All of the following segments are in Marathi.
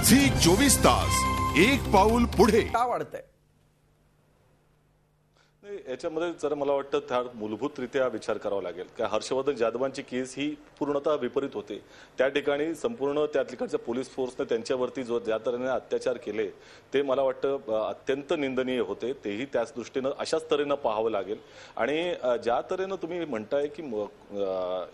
झी 24 तास एक पाऊल पुढे का वाढतंय? याच्यामध्ये जर मला वाटतं त्या मूलभूतरित्या विचार करावा लागेल की हर्षवर्धन जाधवांची केस ही पूर्णतः विपरीत होते। त्या ठिकाणी संपूर्ण त्या ठिकाणच्या पोलीस फोर्सने त्यांच्यावरती जो ज्या तऱ्हेने अत्याचार केले ते मला वाटतं अत्यंत निंदनीय होते। तेही त्याच दृष्टीने अशाच तऱ्हेने पाहावं लागेल। आणि ज्या तऱ्हेने तुम्ही म्हणताय की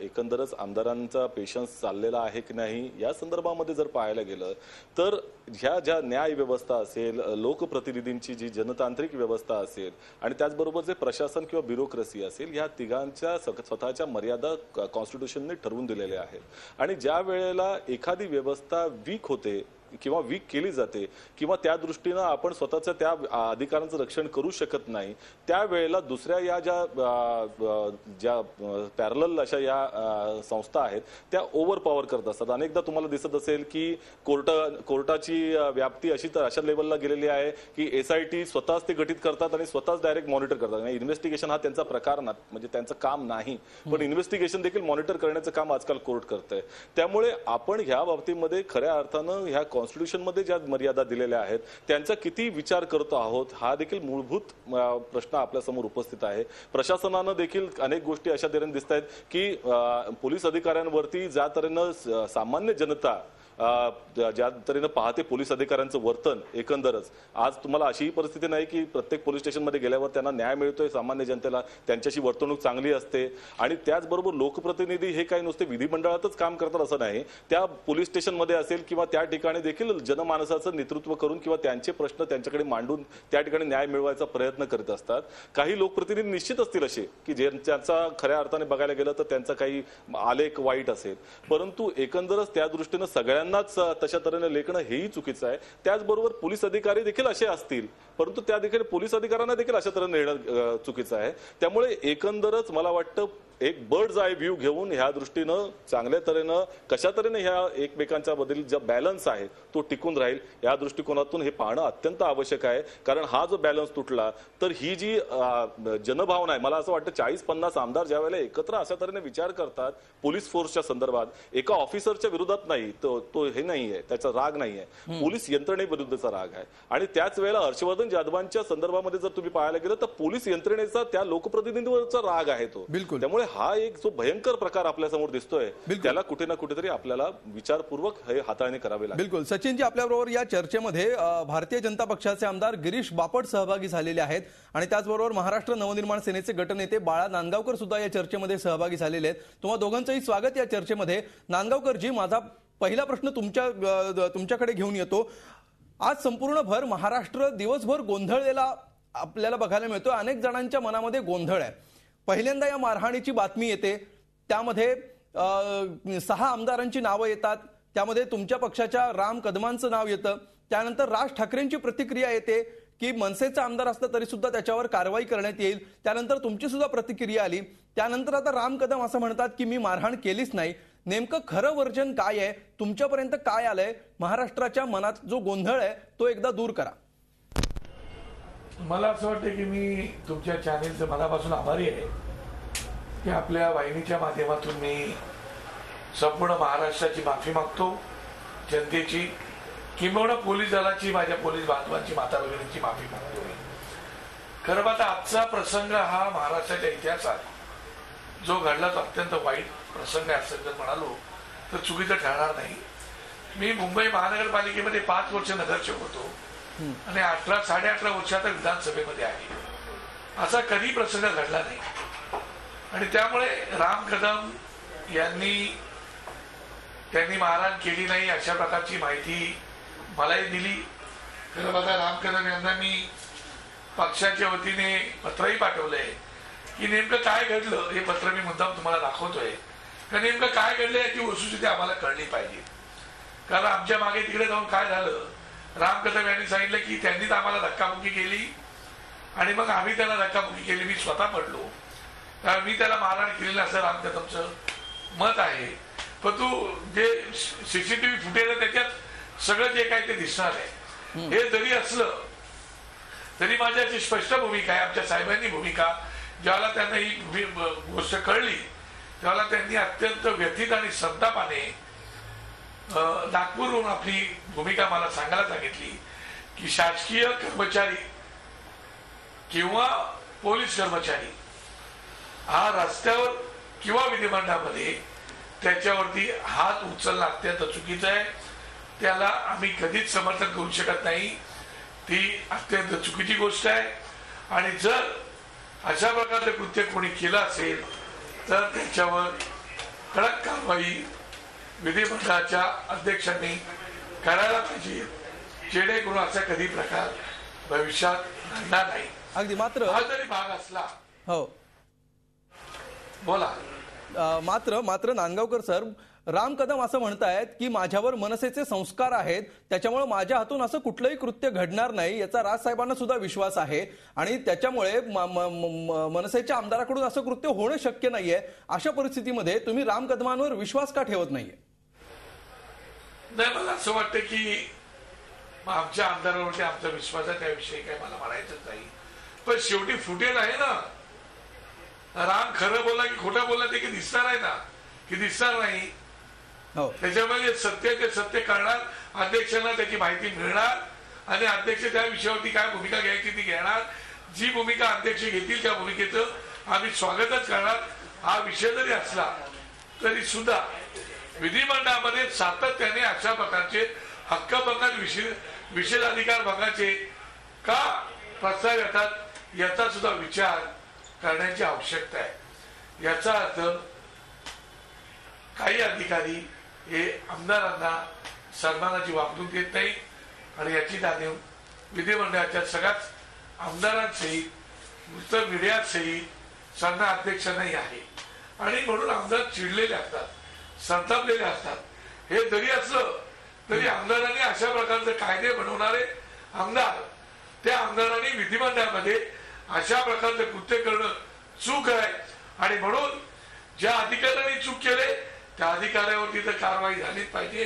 एकंदरच आमदारांचा पेशन्स चाललेला आहे की नाही या संदर्भामध्ये जर पाहायला गेलं तर ह्या ज्या न्याय व्यवस्था असेल, लोकप्रतिनिधींची जी जनतांत्रिक व्यवस्था असेल आणि त्याचबरोबर जे प्रशासन किंवा ब्युरोक्रेसी असेल या तिघांच्या स्वतःच्या मर्यादा कॉन्स्टिट्यूशनने ठरवून दिलेल्या आहेत। आणि ज्या वेळेला एखादी व्यवस्था वीक होते किंवा वीक केली जाते किंवा त्या दृष्टीने आपण स्वतःच्या त्या अधिकारांचं रक्षण करू शकत नाही त्यावेळेला दुसऱ्या या ज्या पॅरलल अशा या संस्था आहेत त्या ओव्हर पॉवर करत असतात। अनेकदा तुम्हाला दिसत असेल की कोर्टाची व्याप्ती अशा लेवलला गेलेली आहे की SIT स्वतःच ते गठीत करतात आणि स्वतःच डायरेक्ट मॉनिटर करतात। इन्व्हेस्टिगेशन हा त्यांचा प्रकार म्हणजे त्यांचं काम नाही, पण इन्व्हेस्टिगेशन देखील मॉनिटर करण्याचं काम आजकाल कोर्ट करतंय। त्यामुळे आपण ह्या बाबतीमध्ये खऱ्या अर्थानं ह्या कॉन्स्टिट्यूशन मध्ये ज्या मर्यादा दिलेल्या आहेत त्यांचा किती विचार करतो आहोत हा देखील मूलभूत प्रश्न आपल्या समोर उपस्थित आहे। प्रशासनानं देखील अनेक गोष्टी अशा तऱ्हेने दिसत आहेत की पोलीस अधिकाऱ्यांवरती ज्या तऱ्हेने सामान्य जनता ज्या तऱ्हेने पाहते पोलीस अधिकाऱ्यांचं वर्तन एकंदरच आज तुम्हाला अशीही परिस्थिती नाही की प्रत्येक पोलीस स्टेशनमध्ये गेल्यावर त्यांना न्याय मिळतोय। सामान्य जनतेला त्यांच्याशी वर्तणूक चांगली असते आणि त्याचबरोबर लोकप्रतिनिधी हे काही नुसते विधिमंडळातच काम करतात असं नाही, त्या पोलीस स्टेशनमध्ये असेल किंवा त्या ठिकाणी देखील जनमानसाचं नेतृत्व करून किंवा त्यांचे प्रश्न त्यांच्याकडे मांडून त्या ठिकाणी न्याय मिळवायचा प्रयत्न करीत असतात। काही लोकप्रतिनिधी निश्चित असतील असे की ज्यांचा खऱ्या अर्थाने बघायला गेलं तर त्यांचा काही आलेख वाईट असेल, परंतु एकंदरच त्या दृष्टीने सगळ्यांनाच तशा तऱ्हेने लेखणं हेही चुकीचं आहे। त्याचबरोबर पोलीस अधिकारी देखील असे असतील परंतु त्या देखील पोलीस अधिकाऱ्यांना देखील अशा तऱ्हेने नेणं चुकीचं आहे। त्यामुळे एकंदरच मला वाटतं एक बर्ड्स आय व्ह्यू घेऊन ह्या दृष्टीनं चांगल्या तऱ्हेनं कशा तऱ्हेने ह्या एकमेकांच्या मधील जो बॅलन्स आहे तो टिकून राहील या दृष्टिकोनातून हे पाहणं अत्यंत आवश्यक आहे। कारण हा जो बॅलन्स तुटला तर ही जी जनभावना आहे मला असं वाटतं 40-50 आमदार ज्या वेळेला एकत्र अशा तऱ्हेने विचार करतात पोलीस फोर्सच्या संदर्भात एका ऑफिसरच्या विरोधात नाही तो हे नाहीये, त्याचा राग नाहीये, पोलीस यंत्रणेविरुद्धचा राग आहे। आणि त्याच वेळेला हर्षवर्धन जाधवांच्या संदर्भामध्ये जर तुम्ही पाहायला गेलं तर पोलीस यंत्रणेचा त्या लोकप्रतिनिधींवरचा राग आहे तो। त्यामुळे हा एक जो भयंकर प्रकार आपल्या समोर दिसतोय त्याला कुठे ना कुठेतरी आपल्याला विचारपूर्वक हे हाताळणी करावे लागेल। बिलकुल सचिनजी, आपल्याबरोबर या चर्चेमध्ये भारतीय जनता पक्षाचे आमदार गिरीश बापट सहभागी झालेले आहेत आणि त्याचबरोबर महाराष्ट्र नवनिर्माण सेनेचे गटनेते बाळा नांदगावकर सुद्धा या चर्चेमध्ये सहभागी झालेले आहेत। तुम्हा दोघांचंही स्वागत या चर्चेमध्ये। नांदगावकरजी, माझा पहिला प्रश्न तुमच्याकडे घेऊन येतो। आज संपूर्ण भर महाराष्ट्र दिवसभर गोंधळलेला आपल्याला बघायला मिळतो। अनेक जणांच्या मनामध्ये गोंधळ आहे। पहिल्यांदा या मारहाणीची बातमी येते, त्यामध्ये 6 आमदारांची नावं येतात, त्यामध्ये तुमच्या पक्षाच्या राम कदमांचं नाव येतं। त्यानंतर राज ठाकरेंची प्रतिक्रिया येते की मनसेचा आमदार असला तरी सुद्धा त्याच्यावर कारवाई करण्यात येईल। त्यानंतर तुमची सुद्धा प्रतिक्रिया आली। त्यानंतर आता राम कदम असं म्हणतात की मी मारहाण केलीच नाही। नेमकं खरं वर्जन काय आहे? तुमच्यापर्यंत काय आलंय? महाराष्ट्राच्या मनात जो गोंधळ आहे तो एकदा दूर करा। मला असं वाटतं की मी तुमच्या चॅनेलचं मनापासून आभारी आहे की आपल्या वाहिनीच्या माध्यमातून मी संपूर्ण महाराष्ट्राची माफी मागतो, जनतेची, किंबहुना पोलीस दलाची, माझ्या पोलीस बांधवांची, माता भगिनींची माफी मागतो। खरं पाहता आजचा प्रसंग हा महाराष्ट्राच्या इतिहासात जो घडला तो अत्यंत वाईट प्रसंग आहे असं जर म्हणालो तर चुकीचं ठरणार नाही। मी मुंबई महानगरपालिकेमध्ये 5 वर्ष नगरसेवक होतो आणि 18-18.5 वर्षात विधानसभेमध्ये आहे। असा कधी प्रसंग घडला नाही आणि त्यामुळे राम कदम त्यांनी मारहाण केली नाही अशा प्रकारची माहिती मलाही दिली। खरं बघा, राम कदम यांना मी पक्षाच्या वतीने पत्रही पाठवलंय की नेमकं काय घडलं हे पत्र मी मुद्दाम तुम्हाला दाखवतोय कारण नेमकं काय घडलं याची वस्तुस्थिती आम्हाला कळली पाहिजे। कारण आमच्या मागे तिकडे जाऊन काय झालं, राम कदम यांनी सांगितलं की त्यांनीच आम्हाला धक्काबुक्की केली आणि मग आम्ही त्यांना धक्काबुक्की केली, मी स्वतः पडलो, कारण मी त्याला मारहाण केलेलं असं राम कदमचं मत आहे। पण तू जे CCTV फुटेज आहे त्याच्यात सगळं जे काही ते दिसणार आहे। हे जरी असलं तरी माझ्याची स्पष्ट भूमिका आहे, आमच्या साहेबांनी भूमिका, ज्याला त्यांना ही गोष्ट कळली त्याला त्यांनी अत्यंत व्यथित आणि संतापाने नागपूरहून आपली भूमिका मला सांगायला सांगितली की शासकीय कर्मचारी किंवा पोलीस कर्मचारी हा रस्त्यावर किंवा विधिमंडळामध्ये त्याच्यावरती हात उचलणं अत्यंत चुकीचं आहे. त्याला आम्ही कधीच समर्थन करू शकत नाही. ती अत्यंत चुकीची गोष्ट आहे. आणि जर अशा प्रकारचे कृत्य कोणी केलं असेल तर त्याच्यावर कडक कारवाई विधिमंडळाच्या अध्यक्षांनी करायला पाहिजे, जेणेकरून असा कधी प्रकार भविष्यात घडणार नाही. अगदी मात्र हा जरी भाग असला हो बोला मात्र नांदगावकर सर, राम कदम असं म्हणतायत की माझ्यावर मनसेचे संस्कार आहेत, त्याच्यामुळे माझ्या हातून असं कुठलंही कृत्य घडणार नाही याचा राजसाहेबांना सुद्धा विश्वास आहे आणि त्याच्यामुळे मनसेच्या आमदाराकडून असं कृत्य होणं शक्य नाहीये. अशा परिस्थितीमध्ये तुम्ही राम कदमांवर विश्वास का ठेवत नाहीये? नाही, मला असं वाटतं की आमच्या आमदारावरती आमचा विश्वास आहे, त्याविषयी काय मला म्हणायचंच नाही. पण शेवटी फुटेज आहे ना, राम खरं बोलला की खोटं बोलला ते की दिसणार आहे ना, की दिसणार नाही. त्याच्यामध्ये सत्याचे सत्य कळणार, अध्यक्षांना त्याची माहिती मिळणार आणि अध्यक्ष त्या विषयावरती काय भूमिका घ्यायची ती घेणार. जी भूमिका अध्यक्ष घेतील त्या भूमिकेचं आम्ही स्वागतच करणार. हा विषय जरी असला तरी सुद्धा विधिमंडळामध्ये सातत्याने अशा प्रकारचे हक्कभंग विशेषाधिकार भंगाचे का प्रस्ताव येतात याचा सुद्धा विचार करण्याची आवश्यकता आहे. याचा अर्थ काही अधिकारी हे आमदारांना सन्मानाची वागणूक देत नाही आणि याची जाणीव विधिमंडळाच्या सगळ्याच आमदारांसहित उत्तर मीडियासहित सन्मान अध्यक्षांनाही आहे. आणि म्हणून आमदार चिडलेले असतात, संतापलेले असतात. हे जरी असलं तरी आमदारांनी अशा प्रकारचे कायदे बनवणारे आमदार, त्या आमदारांनी विधिमंडळामध्ये अशा प्रकारचे कृत्य करणं चूक आहे. आणि म्हणून ज्या अधिकाऱ्यांनी चूक केले त्या अधिकाऱ्यावरती तर कारवाई झालीच पाहिजे.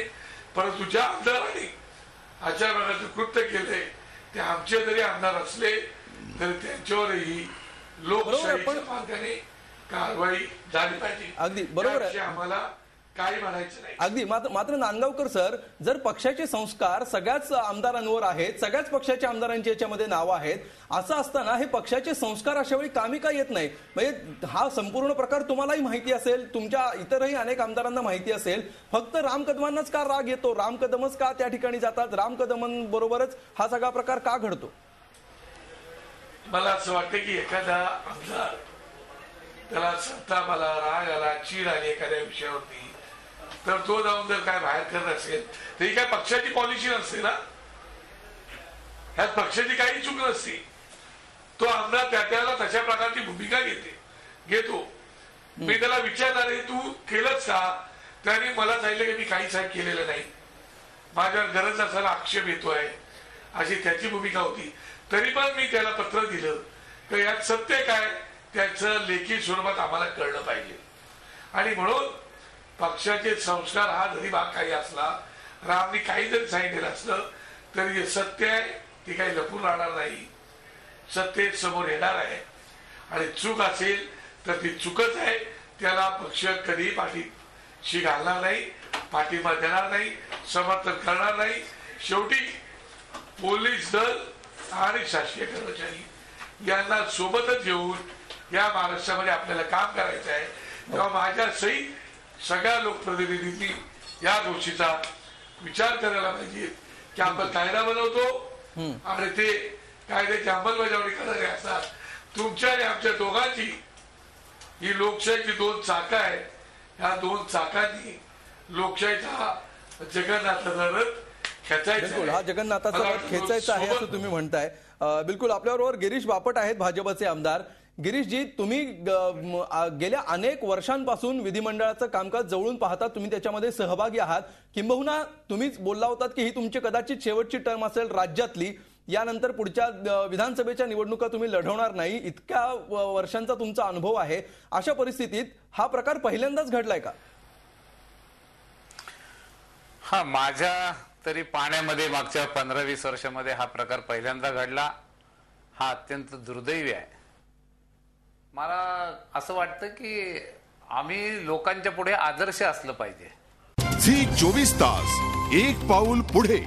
परंतु ज्या आमदारांनी अशा प्रकारचे कृत्य केले ते आमचे जरी आमदार असले तरी त्यांच्यावरही लोकशाहीच्या मार्गाने कारवाई झाली पाहिजे. अगदी बरोबर आहे, आम्हाला काही म्हणायचं नाही. अगदी मात्र नांदगावकर सर, जर पक्षाचे संस्कार सगळ्याच आमदारांवर आहेत, सगळ्याच पक्षाच्या आमदारांची याच्यामध्ये नावं आहेत, असं असताना हे पक्षाचे संस्कार अशा वेळी कामी का येत नाही? म्हणजे हा संपूर्ण प्रकार तुम्हालाही माहिती असेल, तुमच्या इतरही अनेक आमदारांना माहिती असेल, फक्त राम कदमांनाच का राग येतो? राम कदमच का त्या ठिकाणी जातात? राम कदमांबरोबरच हा सगळा प्रकार का घडतो? मला असं वाटतं की एखादा आमदार त्याला संताप आला, राग आला, चीड आली एखाद्या विषयावरती, तर तो जाऊन जर काय बाहेर करत असेल तरी काय पक्षाची पॉलिसी नसते ना, ह्यात पक्षाची काही चूक नसते. तो आमदार त्याला तशा प्रकारची भूमिका घेतो. मी त्याला विचारणार आहे तू केलंच का? त्याने मला सांगितलं की मी काही साहेब केलेलं नाही, माझ्यावर गरज नसताना आक्षेप येतोय, अशी त्याची भूमिका होती. तरी पण मी त्याला पत्र दिलं तर यात सत्य काय त्याचं लेखी स्वरूपात आम्हाला कळलं पाहिजे. आणि म्हणून पक्षाचे संस्कार हा जरी भाग काही असला, रामनी काही जरी सांगितलेलं असलं तरी जे सत्य आहे ते काही लपून राहणार नाही, सत्य समोर येणार आहे. आणि चूक असेल तर ती चूकच आहे, त्याला पक्ष कधी पाठीशी घालणार नाही, पाठिंबा देणार नाही, समर्थन करणार नाही. शेवटी पोलीस दल आणि शासकीय कर्मचारी यांना सोबतच घेऊन या महाराष्ट्रामध्ये आपल्याला काम करायचं आहे. तेव्हा माझ्या सहित सगळ्या लोकप्रतिनिधींनी या गोष्टीचा विचार करायला पाहिजे की आपण कायदा बनवतो आणि ते कायद्याची अंमलबजावणी करणारे असतात. तुमच्या आणि आमच्या दोघांची ही लोकशाहीची दोन चाकं आहेत. ह्या दोन चाकांनी लोकशाहीचा जगन्नाथाचा रथ खेचायचा, हा जगन्नाथाचा रथ खेचायचा आहे असं तुम्ही म्हणताय. बिलकुल. आपल्याबरोबर गिरीश बापट आहेत, भाजपचे आमदार. गिरीशजी, तुम्ही गेल्या अनेक वर्षांपासून विधिमंडळाचं कामकाज जवळून पाहता, तुम्ही त्याच्यामध्ये सहभागी आहात. किंबहुना तुम्हीच बोलला होतात की ही तुमची कदाचित शेवटची टर्म असेल राज्यातली, यानंतर पुढच्या विधानसभेच्या निवडणुका तुम्ही लढवणार नाही, इतक्या वर्षांचा तुमचा अनुभव आहे. अशा परिस्थितीत हा प्रकार पहिल्यांदाच घडलाय का? हा, माझ्या तरी पाण्यामध्ये मागच्या 15-20 वर्षामध्ये हा प्रकार पहिल्यांदा घडला. हा अत्यंत दुर्दैवी आहे. मला असं वाटतं की आम्ही लोकांच्या पुढे आदर्श असलं पाहिजे. झी 24 तास, एक पाऊल पुढे.